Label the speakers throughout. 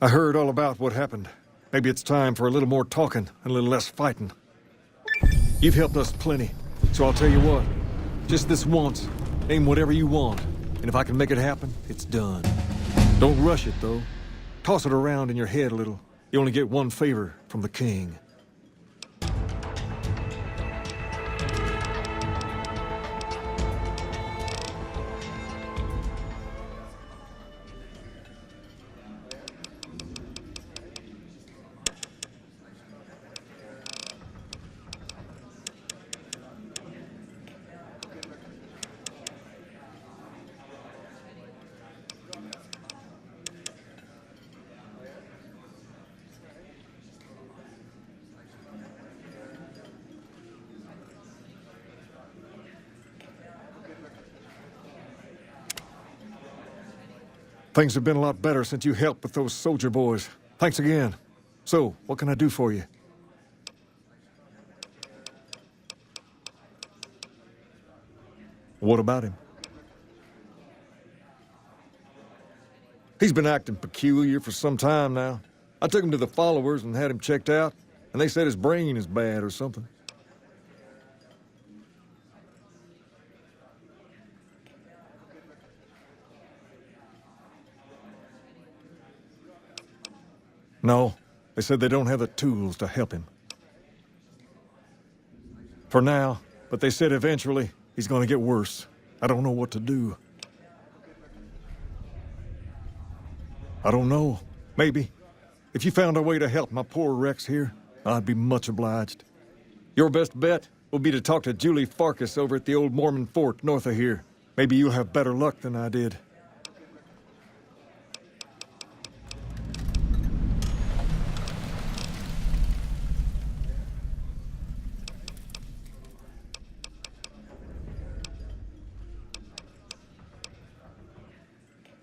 Speaker 1: I heard all about what happened. Maybe it's time for a little more talking and a little less fighting. You've helped us plenty, so I'll tell you what. Just this once, aim whatever you want, and if I can make it happen, it's done. Don't rush it, though. Toss it around in your head a little. You only get one favor from the king. Things have been a lot better since you helped with those soldier boys. Thanks again. So, what can I do for you? What about him? He's been acting peculiar for some time now. I took him to the followers and had him checked out, and they said his brain is bad or something. No, they said they don't have the tools to help him. For now, but they said eventually he's gonna get worse. I don't know what to do. I don't know. Maybe. If you found a way to help my poor Rex here, I'd be much obliged. Your best bet will be to talk to Julie Farkas over at the old Mormon fort north of here. Maybe you'll have better luck than I did.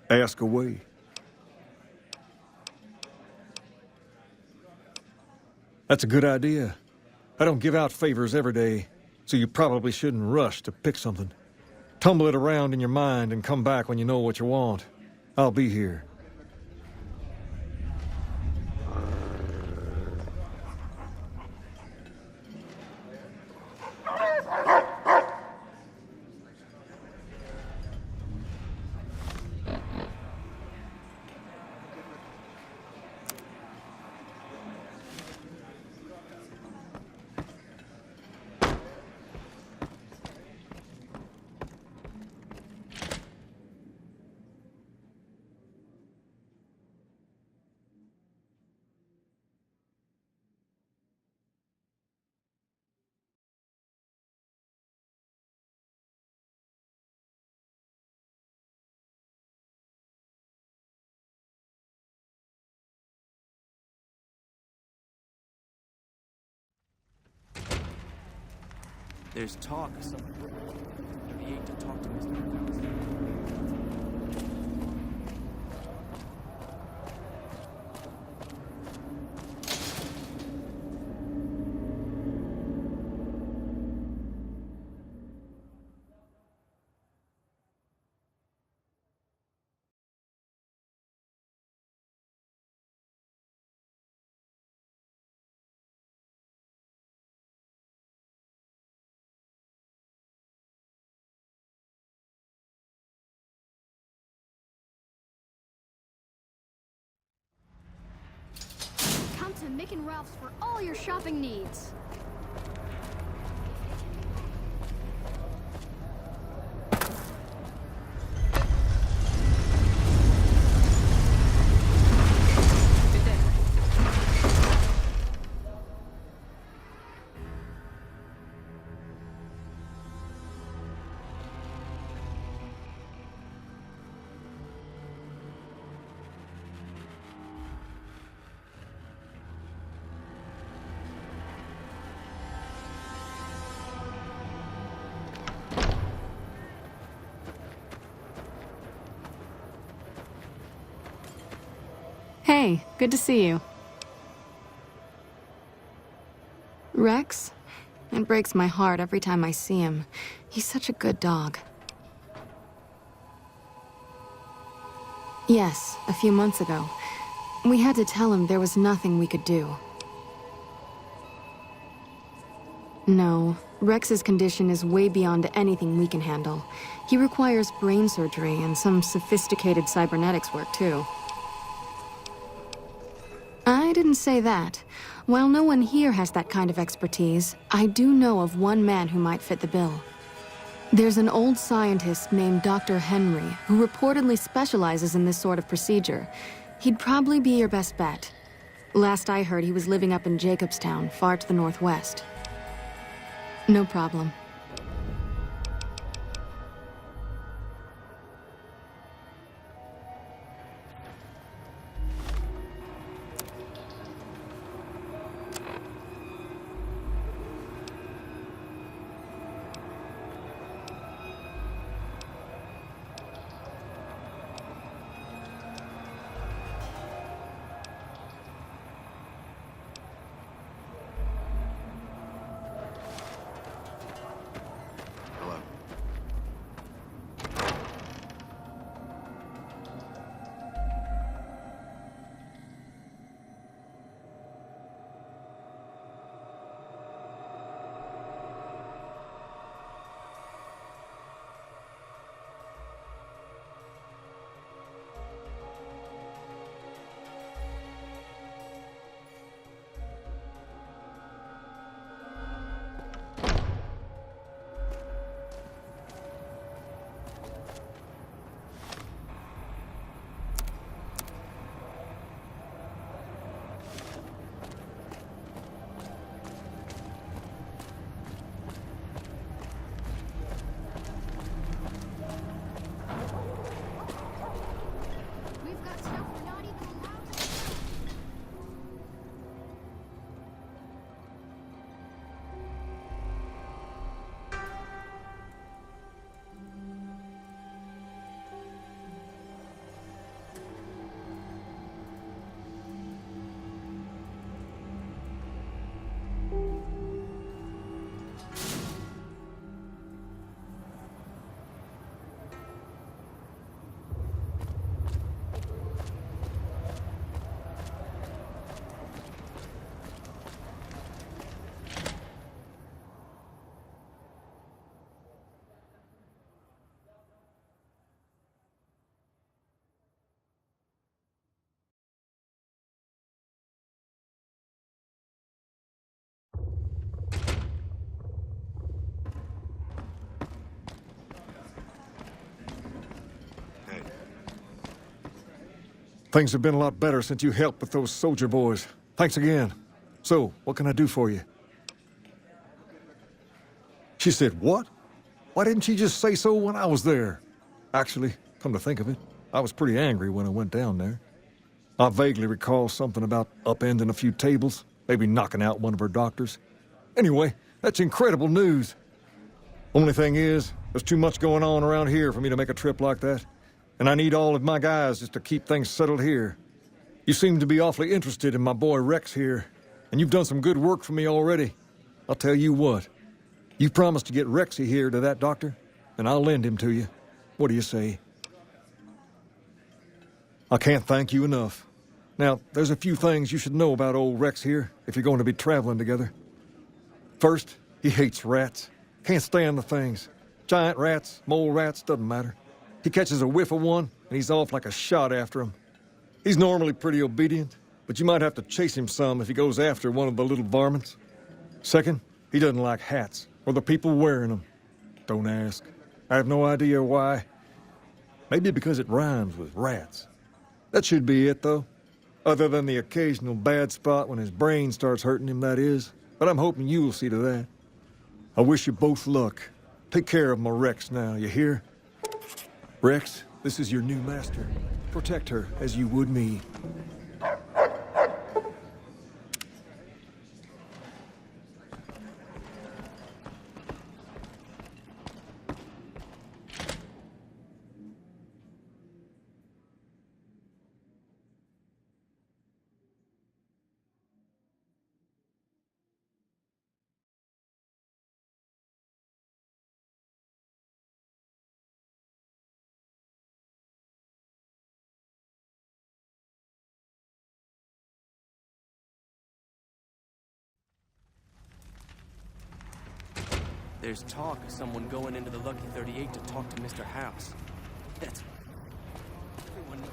Speaker 1: Ask away. That's a good idea. I don't give out favors every day, so you probably shouldn't rush to pick something. Tumble it around in your mind and come back when you know what you want. I'll be here.
Speaker 2: There's talk of some... He ate to talk to Mr. Helios.
Speaker 3: Come to Mick and Ralph's for all your shopping needs.
Speaker 4: Hey, good to see you. Rex? It breaks my heart every time I see him. He's such a good dog. Yes, a few months ago. We had to tell him there was nothing we could do. No, Rex's condition is way beyond anything we can handle. He requires brain surgery and some sophisticated cybernetics work, too. I didn't say that. While no one here has that kind of expertise, I do know of one man who might fit the bill. There's an old scientist named Dr. Henry who reportedly specializes in this sort of procedure. He'd probably be your best bet. Last I heard, he was living up in Jacobstown, far to the northwest. No problem.
Speaker 5: Hello.
Speaker 3: We've got stuff we're not even allowed to.
Speaker 5: Hey,
Speaker 1: Things have been a lot better since you helped with those soldier boys. Thanks again. So, what can I do for you? She said, what? Why didn't she just say so when I was there? Actually, come to think of it, I was pretty angry when I went down there. I vaguely recall something about upending a few tables, maybe knocking out one of her doctors. Anyway, that's incredible news. Only thing is, there's too much going on around here for me to make a trip like that. And I need all of my guys just to keep things settled here. You seem to be awfully interested in my boy Rex here, and you've done some good work for me already. I'll tell you what, you promised to get Rexy here to that doctor, and I'll lend him to you. What do you say? I can't thank you enough. Now, there's a few things you should know about old Rex here if you're going to be traveling together. First, he hates rats. Can't stand the things. Giant rats, mole rats, doesn't matter. He catches a whiff of one, and he's off like a shot after him. He's normally pretty obedient, but you might have to chase him some if he goes after one of the little varmints. Second, he doesn't like hats, or the people wearing them. Don't ask. I have no idea why. Maybe because it rhymes with rats. That should be it, though. Other than the occasional bad spot when his brain starts hurting him, that is. But I'm hoping you'll see to that. I wish you both luck. Take care of my Rex now, you hear? Rex, this is your new master. Protect her as you would me.
Speaker 2: There's talk of someone going into the Lucky 38 to talk to Mr. House. That's... Everyone knows.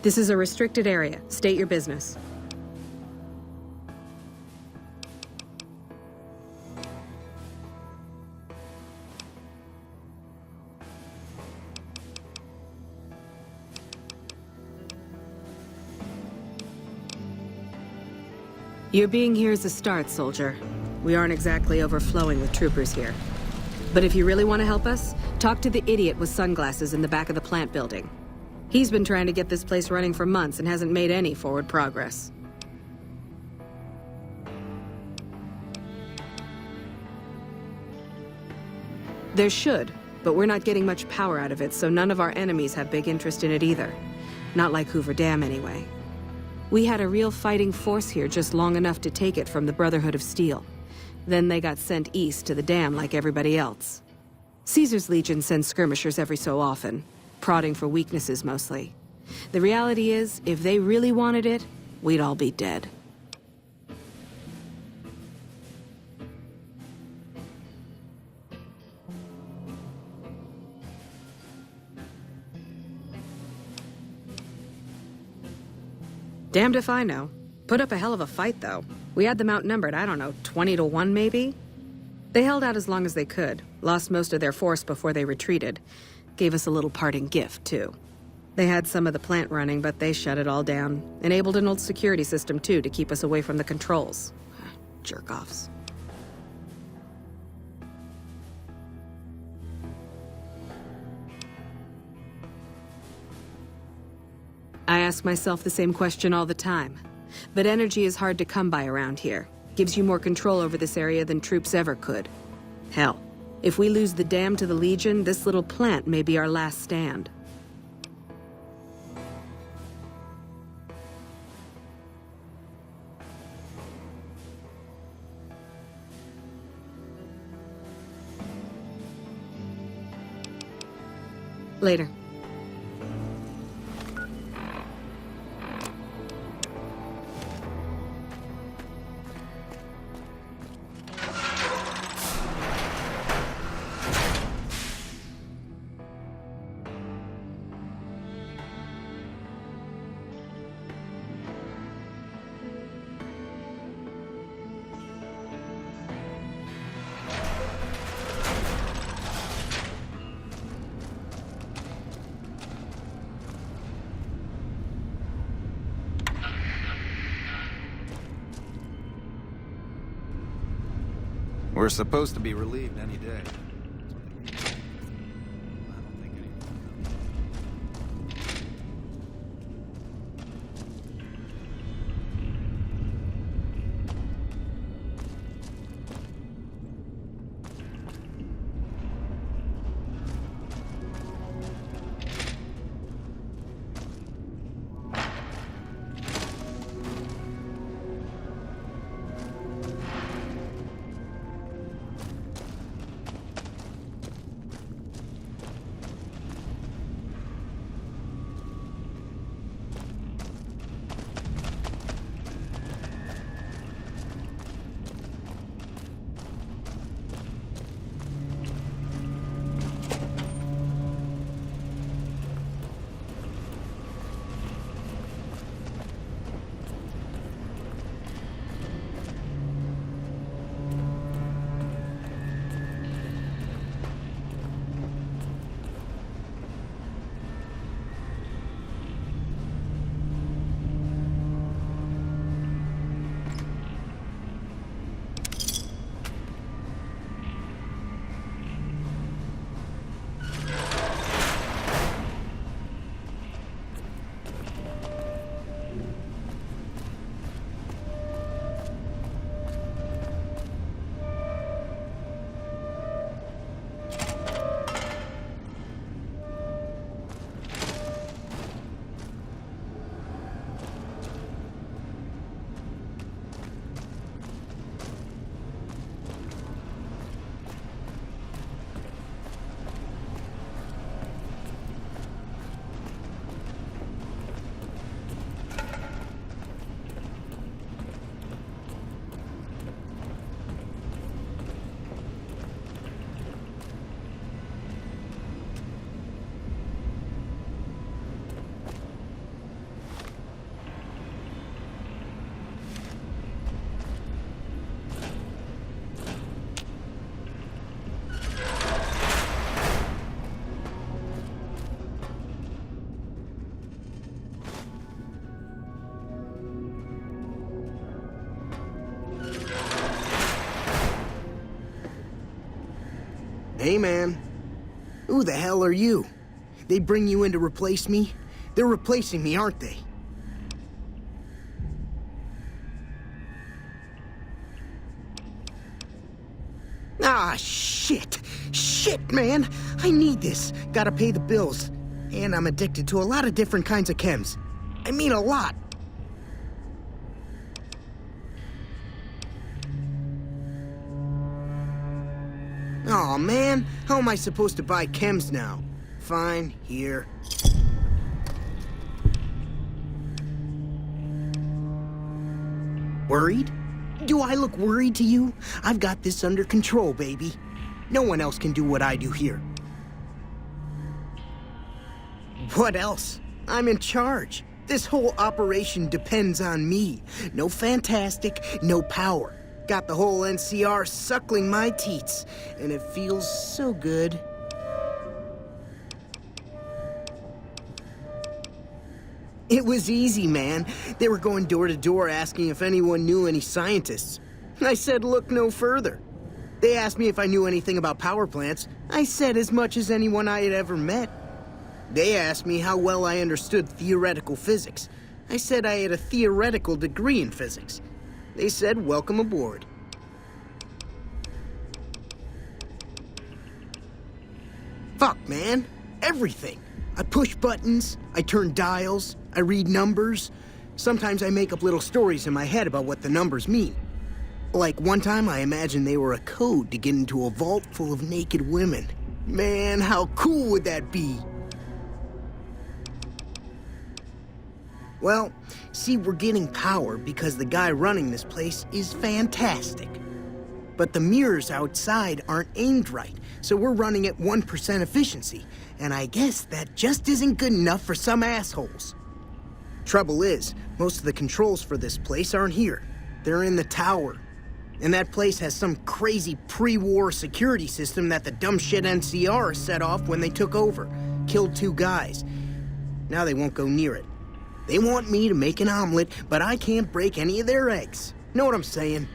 Speaker 5: This is a restricted area. State your business. Your being here is a start, soldier. We aren't exactly overflowing with troopers here. But if you really want to help us, talk to the idiot with sunglasses in the back of the plant building. He's been trying to get this place running for months and hasn't made any forward progress. There should, but we're not getting much power out of it, so none of our enemies have big interest in it either. Not like Hoover Dam, anyway. We had a real fighting force here just long enough to take it from the Brotherhood of Steel. Then they got sent east to the dam like everybody else. Caesar's Legion sends skirmishers every so often, prodding for weaknesses mostly. The reality is, if they really wanted it, we'd all be dead. Damned if I know. Put up a hell of a fight, though. We had them outnumbered, I don't know, 20 to 1 maybe? They held out as long as they could, lost most of their force before they retreated. Gave us a little parting gift, too. They had some of the plant running, but they shut it all down. Enabled an old security system, too, to keep us away from the controls. Jerk-offs. I ask myself the same question all the time. But energy is hard to come by around here. Gives you more control over this area than troops ever could. Hell, if we lose the dam to the Legion, this little plant may be our last stand. Later.
Speaker 6: We're supposed to be relieved any day. I don't think anyone will.
Speaker 7: Hey, man. Who the hell are you? They bring you in to replace me? They're replacing me, aren't they? Ah, shit. Shit, man. I need this. Gotta pay the bills. And I'm addicted to a lot of different kinds of chems. I mean a lot. Aw, man. How am I supposed to buy chems now? Fine, here. Worried? Do I look worried to you? I've got this under control, baby. No one else can do what I do here. What else? I'm in charge. This whole operation depends on me. No fantastic, no power. Got the whole NCR suckling my teats, and it feels so good. It was easy, man. They were going door to door asking if anyone knew any scientists. I said look no further. They asked me if I knew anything about power plants. I said as much as anyone I had ever met. They asked me how well I understood theoretical physics. I said I had a theoretical degree in physics. They said welcome aboard. Fuck, man. Everything. I push buttons, I turn dials, I read numbers. Sometimes I make up little stories in my head about what the numbers mean. Like one time I imagined they were a code to get into a vault full of naked women. Man, how cool would that be? Well, see, we're getting power because the guy running this place is fantastic. But the mirrors outside aren't aimed right, so we're running at 1% efficiency. And I guess that just isn't good enough for some assholes. Trouble is, most of the controls for this place aren't here. They're in the tower. And that place has some crazy pre-war security system that the dumb shit NCR set off when they took over. Killed 2 guys. Now they won't go near it. They want me to make an omelet, but I can't break any of their eggs. Know what I'm saying?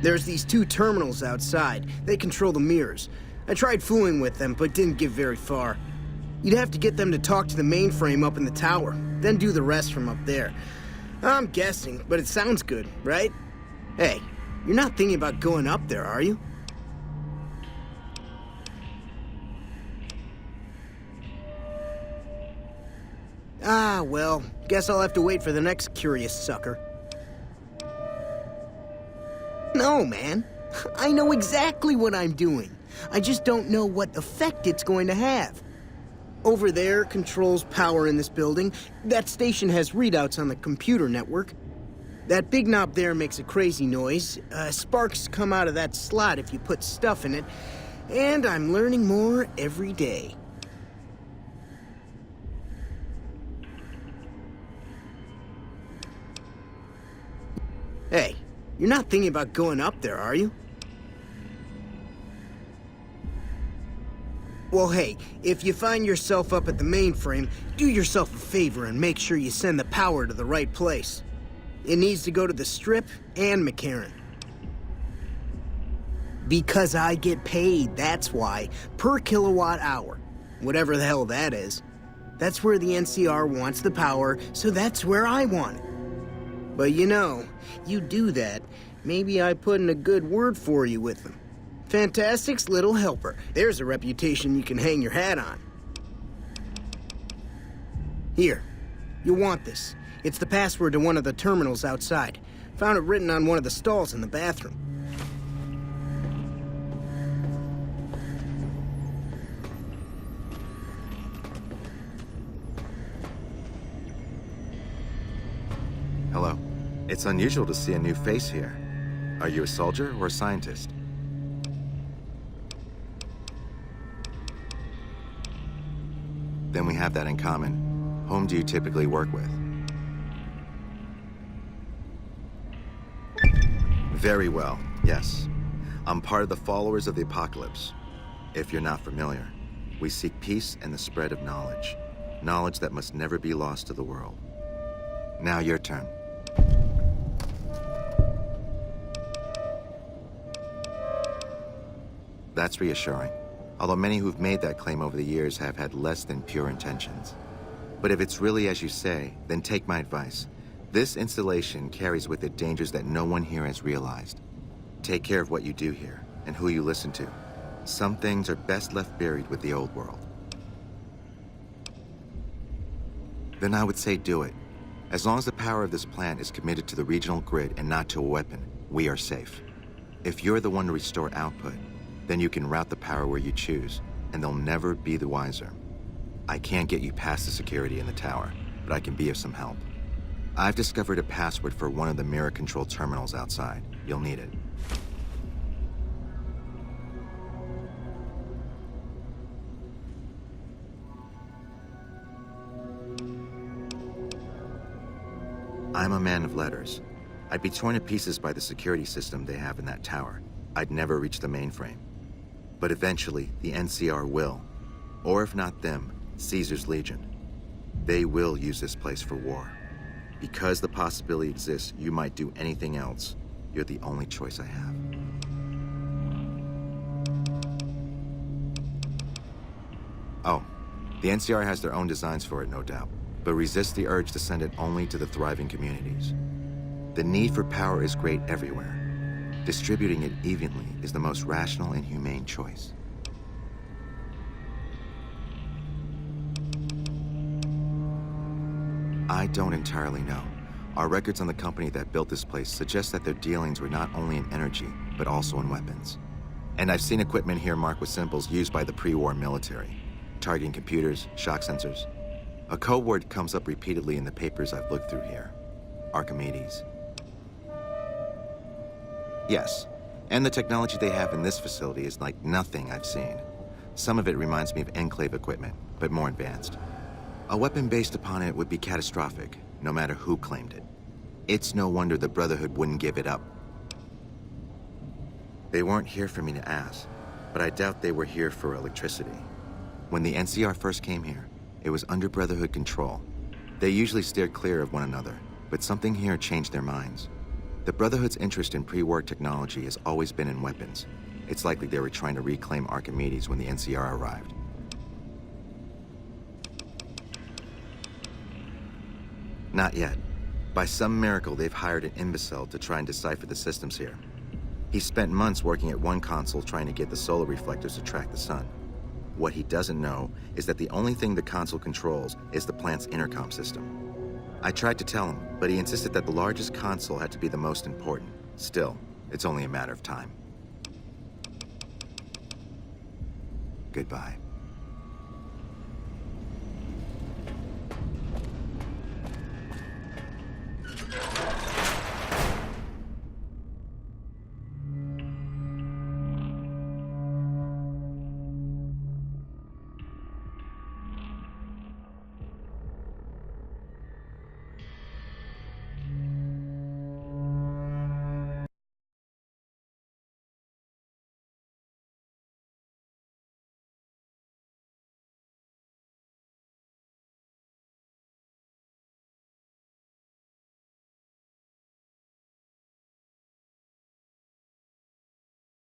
Speaker 7: There's these 2 terminals outside. They control the mirrors. I tried fooling with them, but didn't get very far. You'd have to get them to talk to the mainframe up in the tower, then do the rest from up there. I'm guessing, but it sounds good, right? Hey, you're not thinking about going up there, are you? Ah, well, guess I'll have to wait for the next curious sucker. No, man. I know exactly what I'm doing. I just don't know what effect it's going to have. Over there controls power in this building. That station has readouts on the computer network. That big knob there makes a crazy noise. Sparks come out of that slot if you put stuff in it. And I'm learning more every day. Hey, you're not thinking about going up there, are you? Well, hey, if you find yourself up at the mainframe, do yourself a favor and make sure you send the power to the right place. It needs to go to the Strip and McCarran. Because I get paid, that's why. Per kilowatt hour. Whatever the hell that is. That's where the NCR wants the power, so that's where I want it. But you know, you do that, maybe I put in a good word for you with them. Fantastic's little helper. There's a reputation you can hang your hat on. Here, you'll want this. It's the password to one of the terminals outside. Found it written on one of the stalls in the bathroom.
Speaker 6: Hello. It's unusual to see a new face here. Are you a soldier or a scientist? Then we have that in common. Whom do you typically work with? Very well, yes. I'm part of the followers of the apocalypse. If you're not familiar, we seek peace and the spread of knowledge. Knowledge that must never be lost to the world. Now your turn. That's reassuring. Although many who've made that claim over the years have had less than pure intentions. But if it's really as you say, then take my advice. This installation carries with it dangers that no one here has realized. Take care of what you do here, and who you listen to. Some things are best left buried with the old world. Then I would say do it. As long as the power of this plant is committed to the regional grid and not to a weapon, we are safe. If you're the one to restore output, then you can route the power where you choose, and they'll never be the wiser. I can't get you past the security in the tower, but I can be of some help. I've discovered a password for one of the mirror control terminals outside. You'll need it. I'm a man of letters. I'd be torn to pieces by the security system they have in that tower. I'd never reach the mainframe. But eventually, the NCR will. Or if not them, Caesar's Legion. They will use this place for war. Because the possibility exists you might do anything else, you're the only choice I have. Oh, the NCR has their own designs for it, no doubt, but resist the urge to send it only to the thriving communities. The need for power is great everywhere. Distributing it evenly is the most rational and humane choice. I don't entirely know. Our records on the company that built this place suggest that their dealings were not only in energy, but also in weapons. And I've seen equipment here marked with symbols used by the pre-war military, targeting computers, shock sensors. A code word comes up repeatedly in the papers I've looked through here. Archimedes. Yes, and the technology they have in this facility is like nothing I've seen. Some of it reminds me of Enclave equipment, but more advanced. A weapon based upon it would be catastrophic, no matter who claimed it. It's no wonder the Brotherhood wouldn't give it up. They weren't here for me to ask, but I doubt they were here for electricity. When the NCR first came here, it was under Brotherhood control. They usually steered clear of one another, but something here changed their minds. The Brotherhood's interest in pre-war technology has always been in weapons. It's likely they were trying to reclaim Archimedes when the NCR arrived. Not yet. By some miracle, they've hired an imbecile to try and decipher the systems here. He spent months working at one console trying to get the solar reflectors to track the sun. What he doesn't know is that the only thing the console controls is the plant's intercom system. I tried to tell him, but he insisted that the largest console had to be the most important. Still, it's only a matter of time. Goodbye.